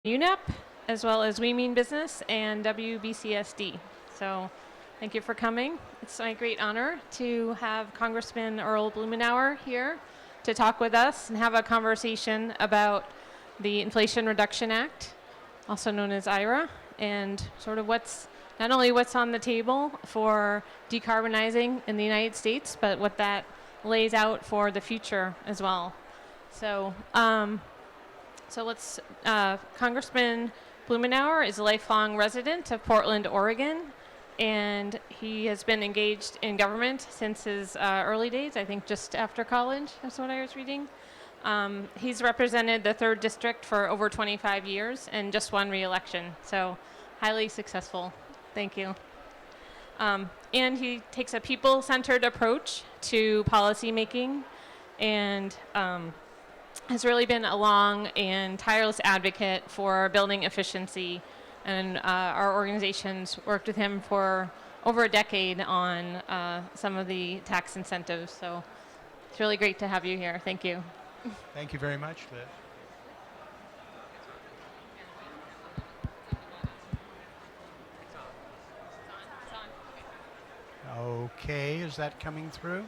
UNEP, as well as We Mean Business and WBCSD. So thank you for coming. It's my great honor to have Congressman Earl Blumenauer here to talk with us and have a conversation about the Inflation Reduction Act, also known as IRA, and sort of not only what's on the table for decarbonizing in the United States, but what that lays out for the future as well. So, Congressman Blumenauer is a lifelong resident of Portland, Oregon, and he has been engaged in government since his early days, I think just after college, that's what I was reading. He's represented the 3rd District for over 25 years and just won re-election, so highly successful. Thank you. And he takes a people-centered approach to policymaking and has really been a long and tireless advocate for building efficiency. And our organizations worked with him for over a decade on some of the tax incentives. So it's really great to have you here. Thank you. Thank you very much, Liz. Okay, is that coming through?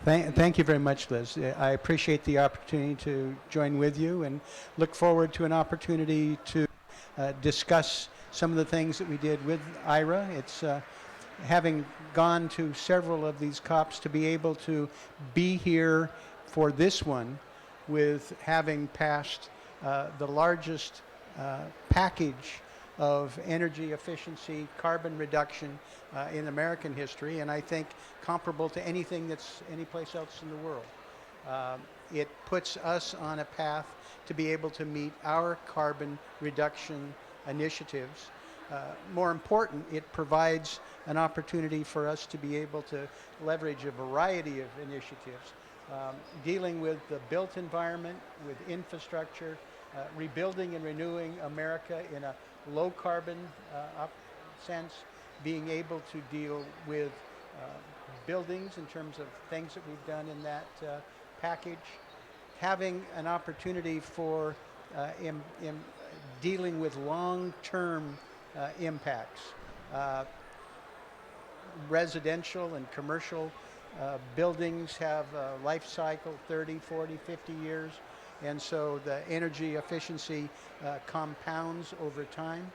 Thank you very much, Liz. I appreciate the opportunity to join with you and look forward to an opportunity to discuss some of the things that we did with IRA. It's having gone to several of these COPs to be able to be here for this one with having passed the largest package of energy efficiency, carbon reduction in American history, and I think comparable to anything that's anyplace else in the world. It puts us on a path to be able to meet our carbon reduction initiatives. More important, it provides an opportunity for us to be able to leverage a variety of initiatives, dealing with the built environment, with infrastructure, rebuilding and renewing America in a low carbon sense, being able to deal with buildings in terms of things that we've done in that package, having an opportunity for in dealing with long-term impacts. Residential and commercial buildings have a life cycle 30, 40, 50 years. And so the energy efficiency compounds over time.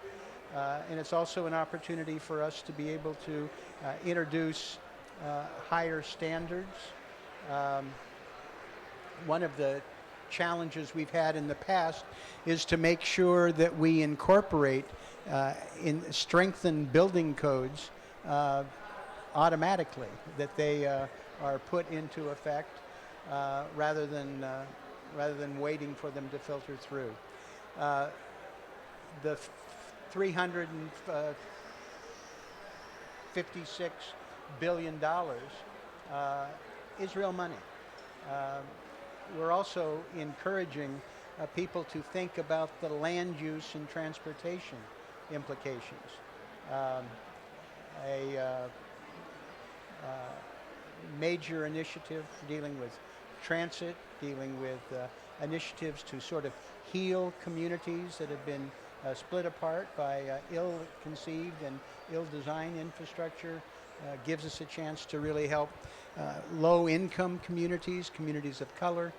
And it's also an opportunity for us to be able to introduce higher standards. One of the challenges we've had in the past is to make sure that we incorporate strengthen building codes automatically, that they are put into effect rather than waiting for them to filter through. The $356 billion is real money. We're also encouraging people to think about the land use and transportation implications. A major initiative dealing with transit, dealing with initiatives to sort of heal communities that have been split apart by ill-conceived and ill-designed infrastructure, gives us a chance to really help low-income communities, communities of color,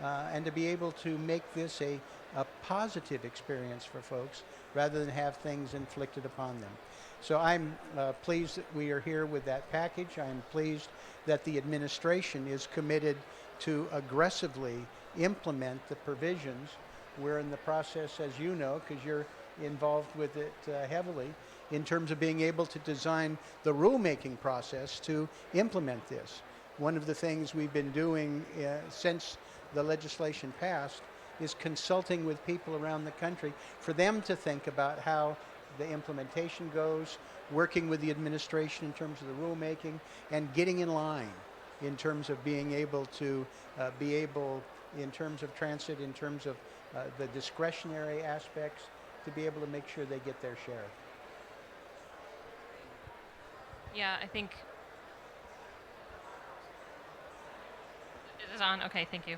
and to be able to make this a positive experience for folks rather than have things inflicted upon them. So I'm pleased that we are here with that package. I'm pleased that the administration is committed to aggressively implement the provisions. We're in the process, as you know, because you're involved with it heavily, in terms of being able to design the rulemaking process to implement this. One of the things we've been doing since the legislation passed is consulting with people around the country for them to think about how the implementation goes, working with the administration in terms of the rulemaking, and getting in line in terms of being able to in terms of transit, in terms of the discretionary aspects, to be able to make sure they get their share. Yeah, I think. Is is on. Okay, thank you.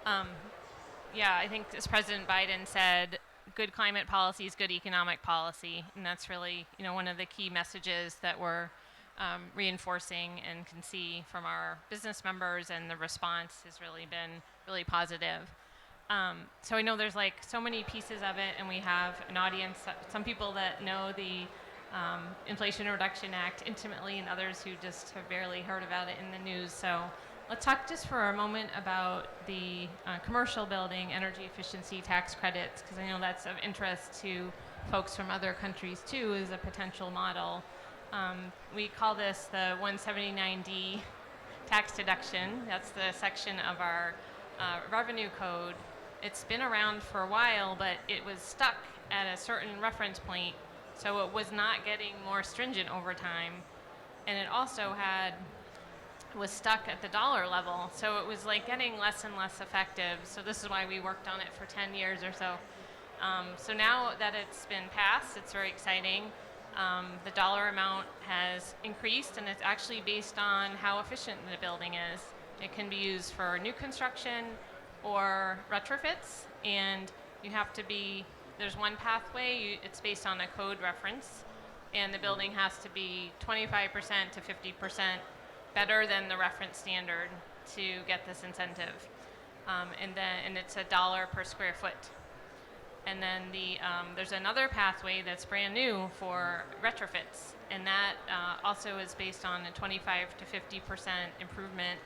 Um, yeah, I think as President Biden said, good climate policy is good economic policy, and that's really, one of the key messages that we're reinforcing and can see from our business members, and the response has really been really positive. So I know there's like so many pieces of it, and we have an audience, some people that know the Inflation Reduction Act intimately, and others who just have barely heard about it in the news. So let's talk just for a moment about the commercial building energy efficiency tax credits, because I know that's of interest to folks from other countries too, as a potential model. We call this the 179D tax deduction. That's the section of our revenue code. It's been around for a while, but it was stuck at a certain reference point, so it was not getting more stringent over time. And it also was stuck at the dollar level, so it was like getting less and less effective. So this is why we worked on it for 10 years or so. So now that it's been passed, it's very exciting. The dollar amount has increased, and it's actually based on how efficient the building is. It can be used for new construction or retrofits, and there's one pathway, it's based on a code reference, and the building has to be 25% to 50% better than the reference standard to get this incentive. And it's $1 per square foot. And then there's another pathway that's brand new for retrofits, and that also is based on a 25 to 50% improvement,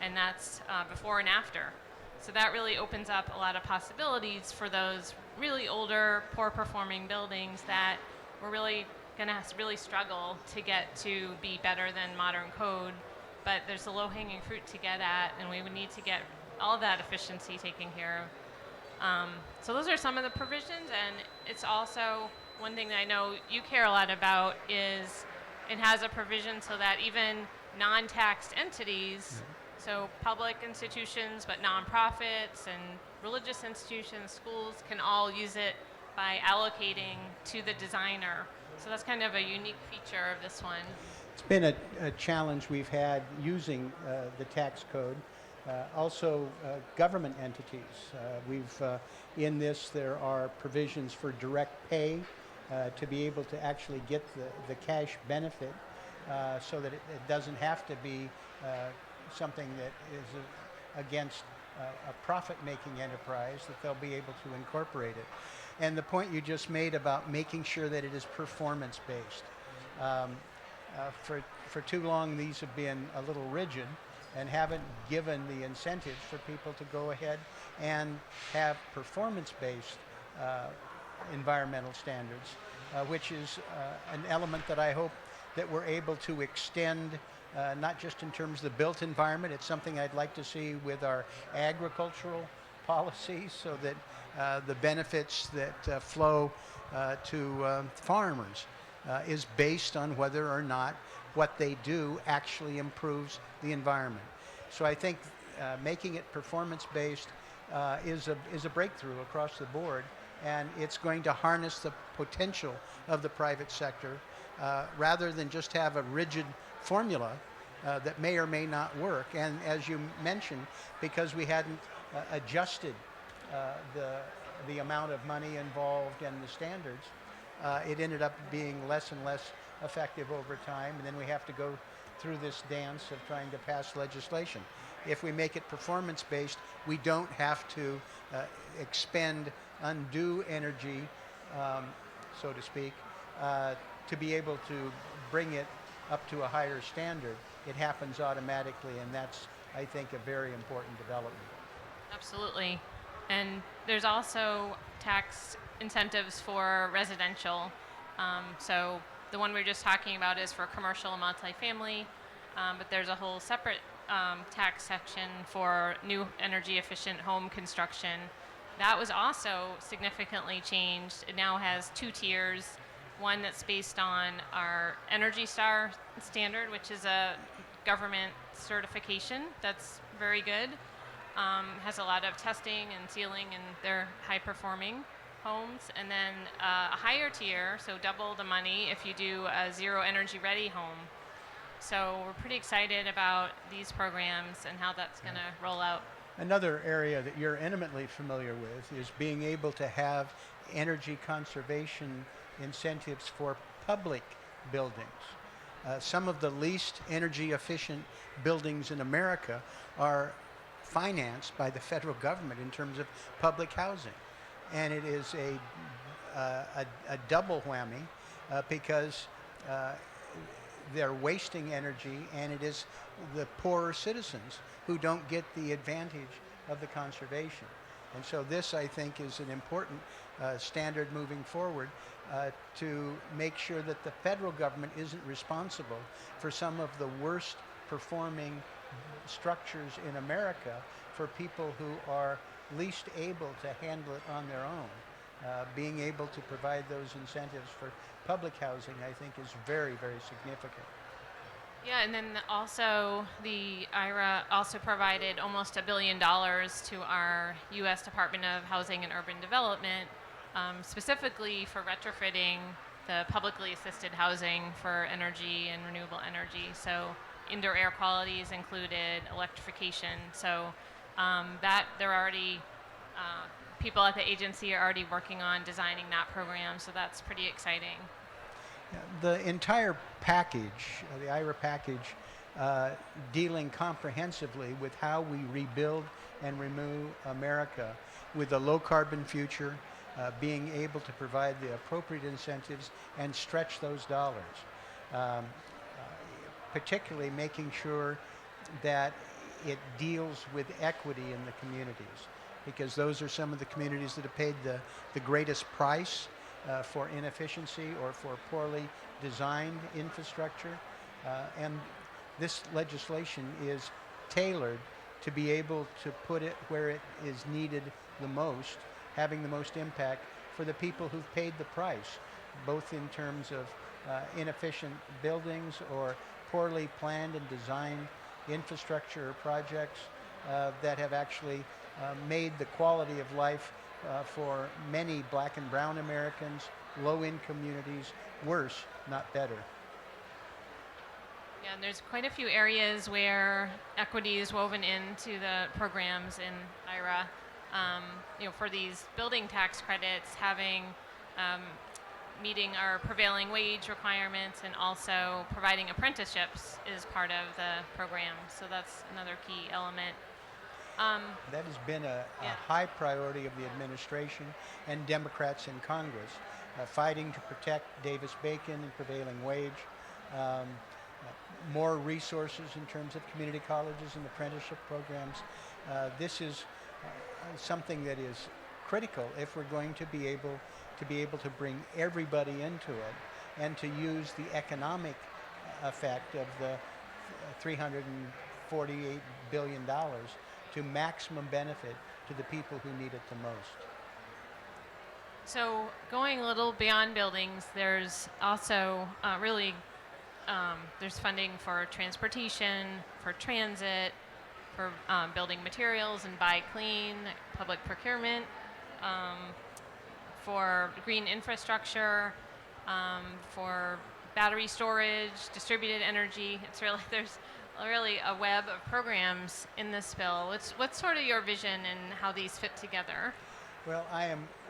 and that's before and after. So that really opens up a lot of possibilities for those really older, poor-performing buildings that we're really going to really struggle to get to be better than modern code. But there's a low-hanging fruit to get at, and we would need to get all that efficiency taken care of. So those are some of the provisions, and it's also one thing that I know you care a lot about is it has a provision so that even non-taxed entities, so public institutions, but nonprofits and religious institutions, schools, can all use it by allocating to the designer. So that's kind of a unique feature of this one. It's been a challenge we've had using the tax code. Also, government entities. In this, there are provisions for direct pay to be able to actually get the cash benefit so that it doesn't have to be something that is against a profit-making enterprise, that they'll be able to incorporate it. And the point you just made about making sure that it is performance-based. For too long, these have been a little rigid and haven't given the incentives for people to go ahead and have performance-based environmental standards, which is an element that I hope that we're able to extend, not just in terms of the built environment. It's something I'd like to see with our agricultural policies, so that the benefits that flow to farmers is based on whether or not what they do actually improves the environment. So I think making it performance-based is a breakthrough across the board, and it's going to harness the potential of the private sector rather than just have a rigid formula that may or may not work. And as you mentioned, because we hadn't adjusted the amount of money involved and the standards, it ended up being less and less effective over time, and then we have to go through this dance of trying to pass legislation. If we make it performance-based, we don't have to expend undue energy, so to speak, to be able to bring it up to a higher standard. It happens automatically, and that's, I think, a very important development. Absolutely. And there's also tax incentives for residential. So the one we were just talking about is for commercial and multifamily, but there's a whole separate tax section for new energy efficient home construction. That was also significantly changed. It now has 2 tiers. One that's based on our Energy Star standard, which is a government certification that's very good. Has a lot of testing and sealing, and they're high-performing homes. And then a higher tier, so double the money if you do a zero energy ready home. So we're pretty excited about these programs and how that's going to roll out. Another area that you're intimately familiar with is being able to have energy conservation incentives for public buildings. Some of the least energy efficient buildings in America are financed by the federal government in terms of public housing. And it is a double whammy because uh, they're wasting energy, and it is the poorer citizens who don't get the advantage of the conservation. And so this, I think, is an important standard moving forward to make sure that the federal government isn't responsible for some of the worst performing structures in America for people who are least able to handle it on their own. Being able to provide those incentives for public housing, I think, is very, very significant. Yeah, and then also the IRA also provided almost $1 billion to our U.S. Department of Housing and Urban Development, specifically for retrofitting the publicly assisted housing for energy and renewable energy. So indoor air quality is included, electrification. So that they're already people at the agency are already working on designing that program. So that's pretty exciting. The entire package, the IRA package, dealing comprehensively with how we rebuild and renew America with a low carbon future, being able to provide the appropriate incentives and stretch those dollars. Um, Particularly making sure that it deals with equity in the communities, because those are some of the communities that have paid the greatest price for inefficiency or for poorly designed infrastructure. And this legislation is tailored to be able to put it where it is needed the most, having the most impact for the people who've paid the price, both in terms of inefficient buildings or poorly planned and designed infrastructure or projects that have actually made the quality of life for many black and brown Americans, low-income communities, worse, not better. Yeah, and there's quite a few areas where equity is woven into the programs in IRA. For these building tax credits, having meeting our prevailing wage requirements and also providing apprenticeships is part of the program. So that's another key element. That has been a Yeah. high priority of the administration and Democrats in Congress, fighting to protect Davis-Bacon and prevailing wage, more resources in terms of community colleges and apprenticeship programs. This is something that is critical if we're going to be able to bring everybody into it and to use the economic effect of the $348 billion to maximum benefit to the people who need it the most. So going a little beyond buildings, there's also there's funding for transportation, for transit, for building materials and buy clean, public procurement, for green infrastructure, for battery storage, distributed energy. There's really a web of programs in this bill. What's sort of your vision and how these fit together? Well,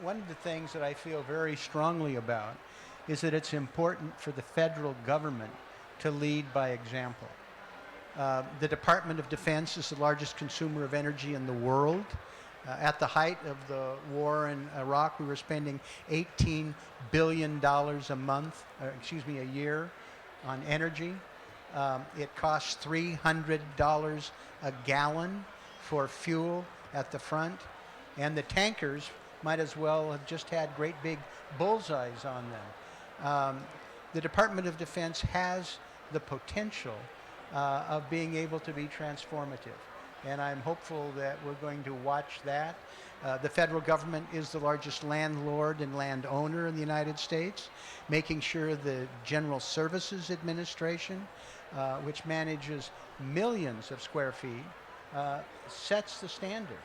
one of the things that I feel very strongly about is that it's important for the federal government to lead by example. The Department of Defense is the largest consumer of energy in the world. At the height of the war in Iraq, we were spending $18 billion a year on energy. It costs $300 a gallon for fuel at the front, and the tankers might as well have just had great big bullseyes on them. The Department of Defense has the potential of being able to be transformative, and I'm hopeful that we're going to watch that. The federal government is the largest landlord and landowner in the United States, making sure the General Services Administration, which manages millions of square feet, sets the standard.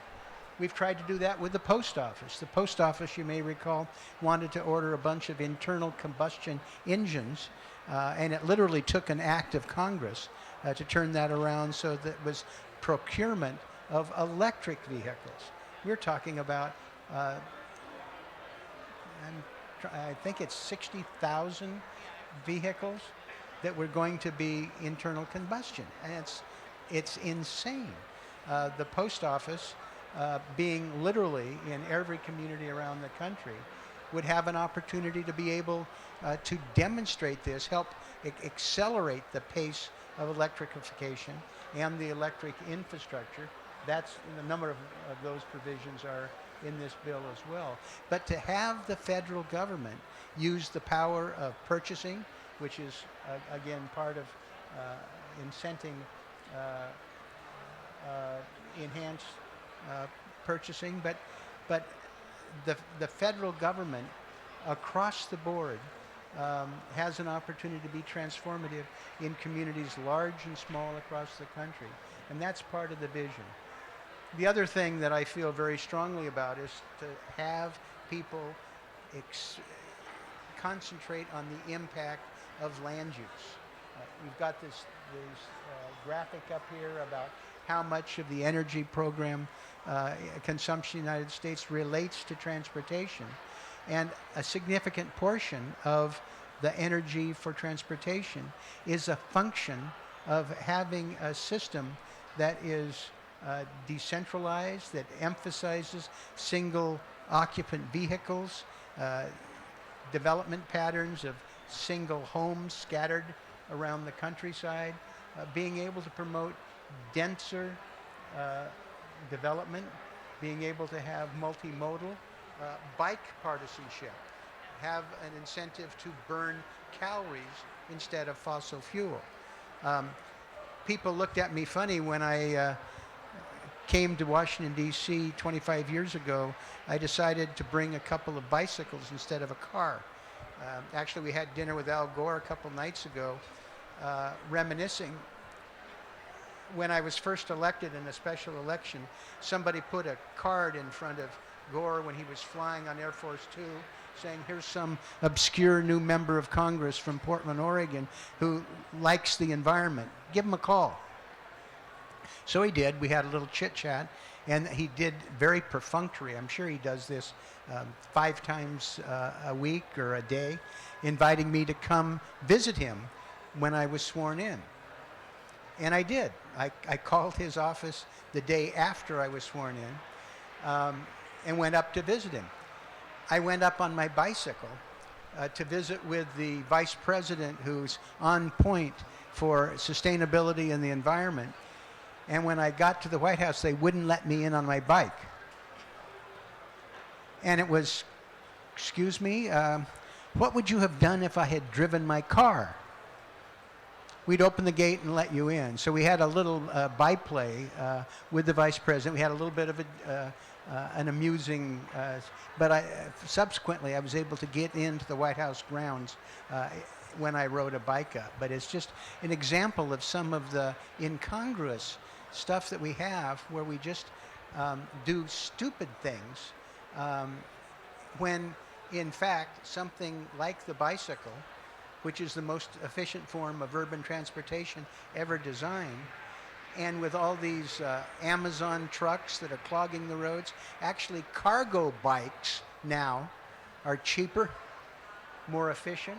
We've tried to do that with the post office. The post office, you may recall, wanted to order a bunch of internal combustion engines And it literally took an act of Congress to turn that around, so that was procurement of electric vehicles. We're talking about, I think it's 60,000 vehicles that were going to be internal combustion, and it's insane. The post office, being literally in every community around the country, would have an opportunity to be able to demonstrate this, help accelerate the pace of electrification and the electric infrastructure. That's the number of those provisions are in this bill as well. But to have the federal government use the power of purchasing, which is again part of incenting enhanced purchasing, but the federal government across the board has an opportunity to be transformative in communities large and small across the country, and that's part of the vision. The other thing that I feel very strongly about is to have people concentrate on the impact of land use. We've got this graphic up here about how much of the energy program consumption in the United States relates to transportation. And a significant portion of the energy for transportation is a function of having a system that is decentralized, that emphasizes single occupant vehicles, development patterns of single homes scattered around the countryside, being able to promote denser development, being able to have multimodal, bike partisanship, have an incentive to burn calories instead of fossil fuel. People looked at me funny when I came to Washington, D.C. 25 years ago. I decided to bring a couple of bicycles instead of a car. Actually, we had dinner with Al Gore a couple nights ago, reminiscing. When I was first elected in a special election, somebody put a card in front of Gore when he was flying on Air Force Two, saying, here's some obscure new member of Congress from Portland, Oregon, who likes the environment. Give him a call. So he did. We had a little chit-chat, and he did very perfunctory. I'm sure he does this 5 times a week or a day, inviting me to come visit him when I was sworn in. And I did. I called his office the day after I was sworn in and went up to visit him. I went up on my bicycle to visit with the vice president, who's on point for sustainability and the environment. And when I got to the White House, they wouldn't let me in on my bike. And it was, excuse me, what would you have done if I had driven my car? We'd open the gate and let you in. So we had a little byplay with the vice president. We had a little bit of an amusing, but subsequently I was able to get into the White House grounds when I rode a bike up. But it's just an example of some of the incongruous stuff that we have, where we just do stupid things when, in fact, something like the bicycle, which is the most efficient form of urban transportation ever designed, and with all these Amazon trucks that are clogging the roads, actually cargo bikes now are cheaper, more efficient,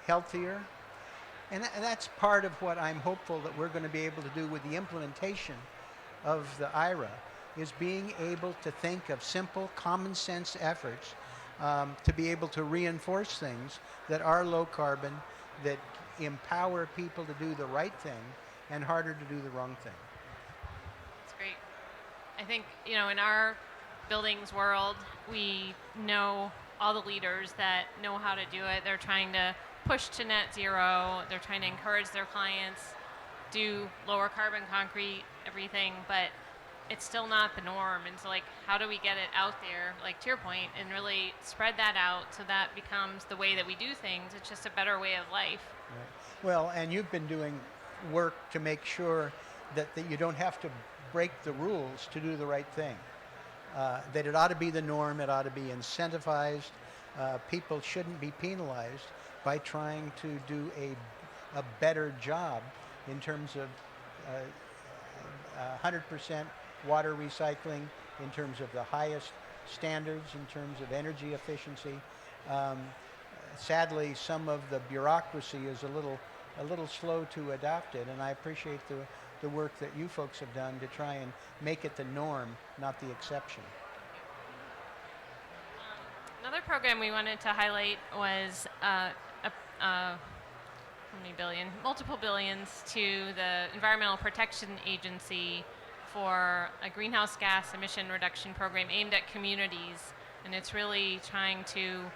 healthier. And that's part of what I'm hopeful that we're going to be able to do with the implementation of the IRA, is being able to think of simple, common sense efforts to be able to reinforce things that are low carbon, that empower people to do the right thing and harder to do the wrong thing. That's great. I think, in our buildings world, we know all the leaders that know how to do it. They're trying to push to net zero. They're trying to encourage their clients do lower carbon concrete, everything, but it's still not the norm. And so, how do we get it out there, to your point, and really spread that out so that becomes the way that we do things? It's just a better way of life. Right. Well, and you've been doing work to make sure that you don't have to break the rules to do the right thing. That it ought to be the norm, it ought to be incentivized. People shouldn't be penalized by trying to do a better job in terms of 100% water recycling, in terms of the highest standards, in terms of energy efficiency. Um, Sadly, some of the bureaucracy is a little slow to adopt it, and I appreciate the work that you folks have done to try and make it the norm, not the exception. Another program we wanted to highlight was how many billion? Multiple billions to the Environmental Protection Agency for a greenhouse gas emission reduction program aimed at communities. And it's really trying to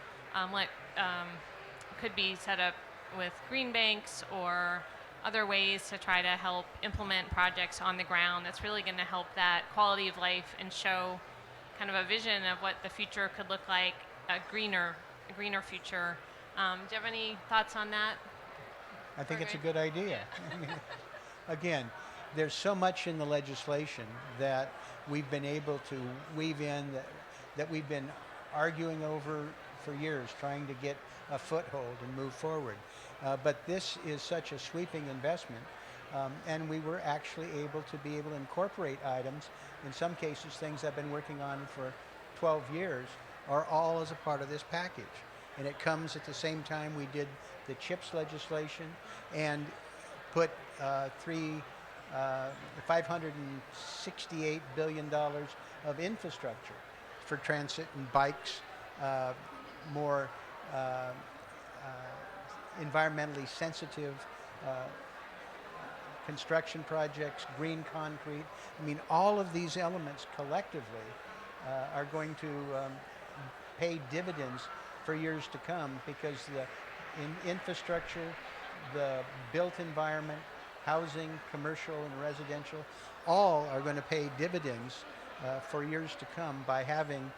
could be set up with green banks or other ways to try to help implement projects on the ground. That's really going to help that quality of life and show kind of a vision of what the future could look like, a greener future. Do you have any thoughts on that? I think it's a good idea. Again, there's so much in the legislation that we've been able to weave in that we've been arguing over for years, trying to get a foothold and move forward. But this is such a sweeping investment, and we were actually able to incorporate items. In some cases, things I've been working on for 12 years are all as a part of this package. And it comes at the same time we did the CHIPS legislation and put $568 billion of infrastructure for transit and bikes, more environmentally sensitive construction projects, green concrete. I mean, all of these elements collectively are going to pay dividends for years to come, because the infrastructure, the built environment, housing, commercial and residential, all are going to pay dividends for years to come by having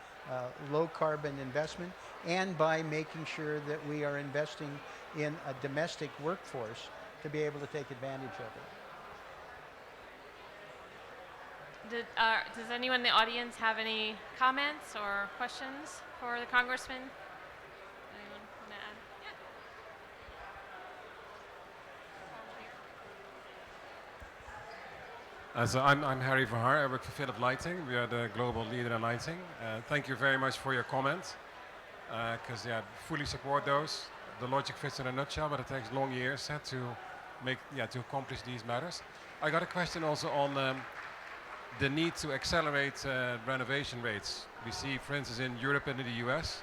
low carbon investment and by making sure that we are investing in a domestic workforce to be able to take advantage of it. Does anyone in the audience have any comments or questions for the Congressman? Anyone want to add? So I'm Harry Verhaar. I work for Philip Lighting. We are the global leader in lighting. Thank you very much for your comments, because fully support those. The logic fits in a nutshell, but it takes long years to accomplish these matters. I got a question also on the need to accelerate renovation rates. We see, for instance, in Europe and in the US,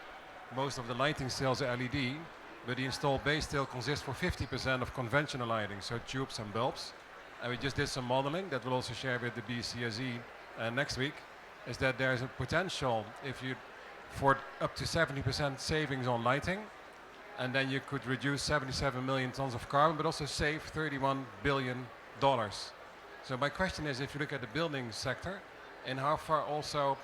most of the lighting still are LED, but the installed base still consists for 50% of conventional lighting, so tubes and bulbs. And we just did some modeling that we'll also share with the BCSE next week, is that there's a potential for up to 70% savings on lighting, and then you could reduce 77 million tons of carbon, but also save $31 billion. So my question is, if you look at the building sector, and how far also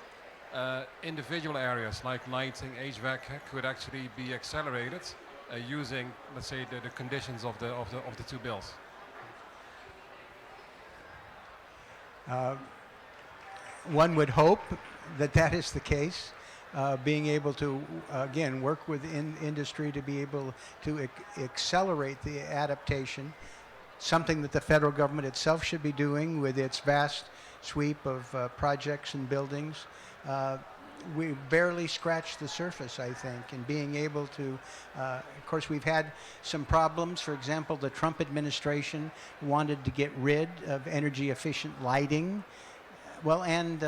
individual areas like lighting, HVAC could actually be accelerated using, let's say, the conditions of the two bills. One would hope that is the case. Being able to, again, work with industry to be able to accelerate the adaptation, something that the federal government itself should be doing with its vast sweep of projects and buildings. We barely scratched the surface, I think, in being able to, of course, we've had some problems. For example, the Trump administration wanted to get rid of energy efficient lighting, well, and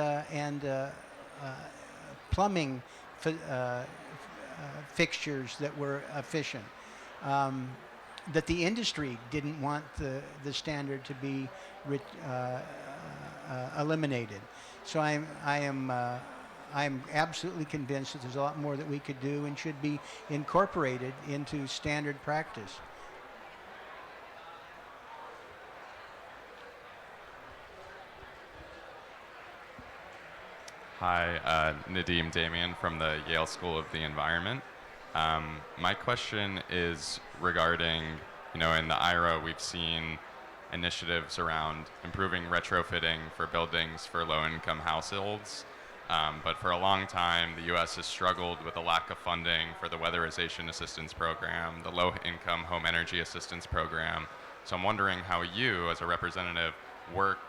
plumbing fixtures that were efficient. That the industry didn't want the standard to be eliminated. So I'm absolutely convinced that there's a lot more that we could do and should be incorporated into standard practice. Hi, Nadeem Damian from the Yale School of the Environment. My question is regarding, in the IRA, we've seen initiatives around improving retrofitting for buildings for low-income households. But for a long time, the U.S. has struggled with a lack of funding for the Weatherization Assistance Program, the Low-Income Home Energy Assistance Program. So I'm wondering how you, as a representative, work,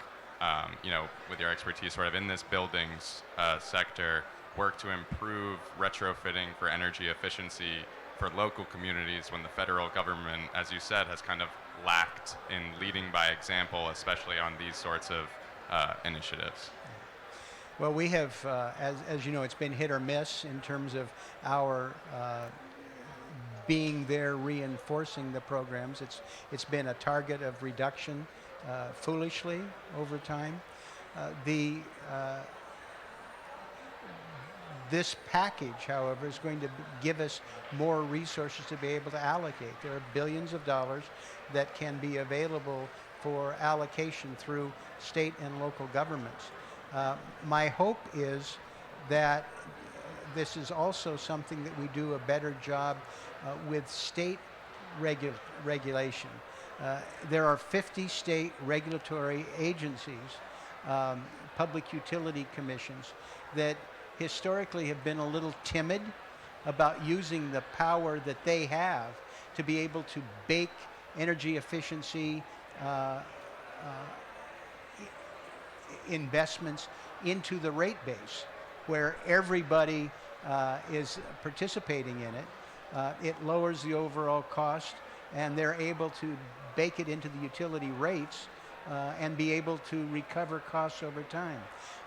with your expertise sort of in this buildings sector, work to improve retrofitting for energy efficiency for local communities when the federal government, as you said, has kind of lacked in leading by example, especially on these sorts of initiatives. Well, we have, as you know, it's been hit or miss in terms of our being there reinforcing the programs. It's been a target of reduction foolishly over time. This package, however, is going to give us more resources to be able to allocate. There are billions of dollars that can be available for allocation through state and local governments. My hope is that this is also something that we do a better job with state regulation. There are 50 state regulatory agencies, public utility commissions, that historically have been a little timid about using the power that they have to be able to bake energy efficiency investments into the rate base, where everybody is participating in it. It lowers the overall cost, and they're able to bake it into the utility rates and be able to recover costs over time.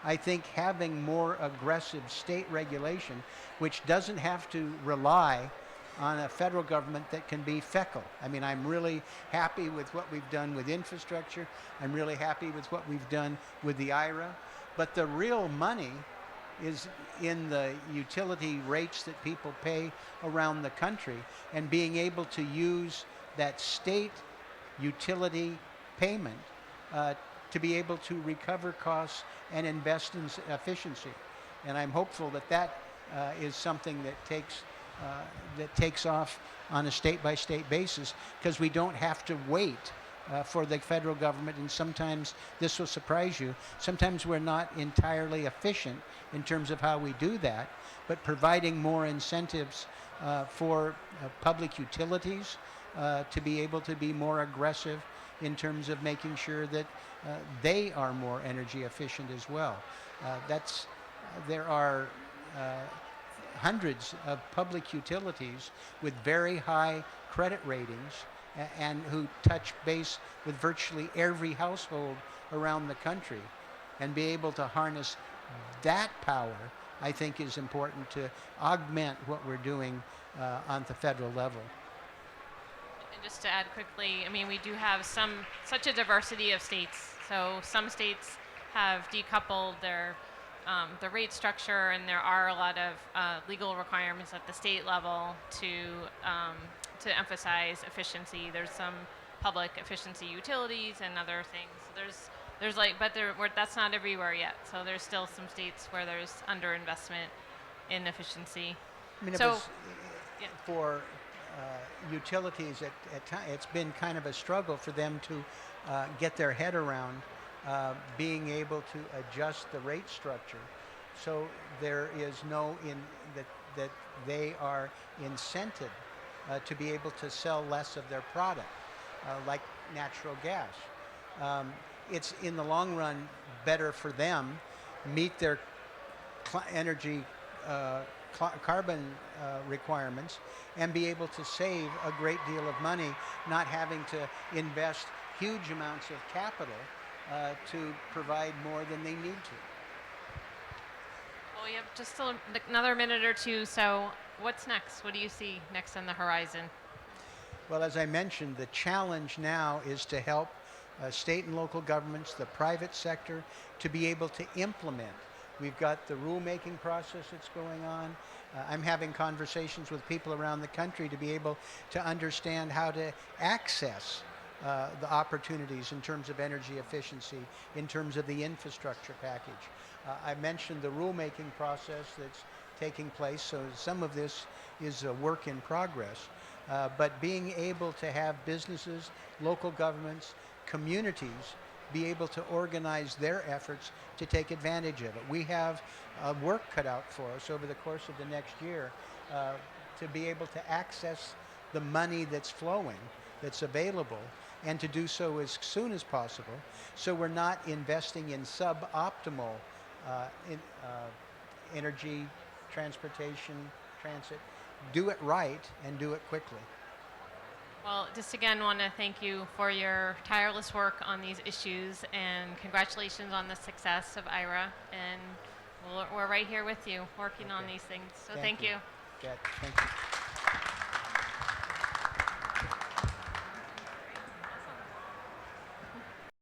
I think having more aggressive state regulation, which doesn't have to rely on a federal government that can be fickle. I mean, I'm really happy with what we've done with infrastructure. I'm really happy with what we've done with the IRA. But the real money is in the utility rates that people pay around the country, and being able to use that state utility payment to be able to recover costs and invest in efficiency. And I'm hopeful that that is something that takes off on a state-by-state basis, because we don't have to wait for the federal government. And sometimes, this will surprise you, sometimes we're not entirely efficient in terms of how we do that, but providing more incentives for public utilities to be able to be more aggressive in terms of making sure that they are more energy efficient as well. There are hundreds of public utilities with very high credit ratings and who touch base with virtually every household around the country. And be able to harness that power, I think, is important to augment what we're doing on the federal level. And just to add quickly, I mean, we do have such a diversity of states. So some states have decoupled the rate structure, and there are a lot of legal requirements at the state level to emphasize efficiency. There's some public efficiency utilities and other things. So that's not everywhere yet. So there's still some states where there's underinvestment in efficiency. I mean, for utilities, at times, it's been kind of a struggle for them to get their head around being able to adjust the rate structure, so there is that they are incented to be able to sell less of their product, like natural gas. It's in the long run better for them meet their energy carbon requirements and be able to save a great deal of money, not having to invest huge amounts of capital to provide more than they need to. Well, we have just another minute or two, so what's next? What do you see next on the horizon? Well, as I mentioned, the challenge now is to help state and local governments, the private sector, to be able to implement. We've got the rulemaking process that's going on. I'm having conversations with people around the country to be able to understand how to access the opportunities in terms of energy efficiency, in terms of the infrastructure package. I mentioned the rulemaking process that's taking place, so some of this is a work in progress. But being able to have businesses, local governments, communities be able to organize their efforts to take advantage of it. We have work cut out for us over the course of the next year to be able to access the money that's flowing, that's available, and to do so as soon as possible, so we're not investing in suboptimal energy, transportation, transit. Do it right and do it quickly. Well, just again want to thank you for your tireless work on these issues, and congratulations on the success of IRA. And we're right here with you working on these things. So thank you. Thank you.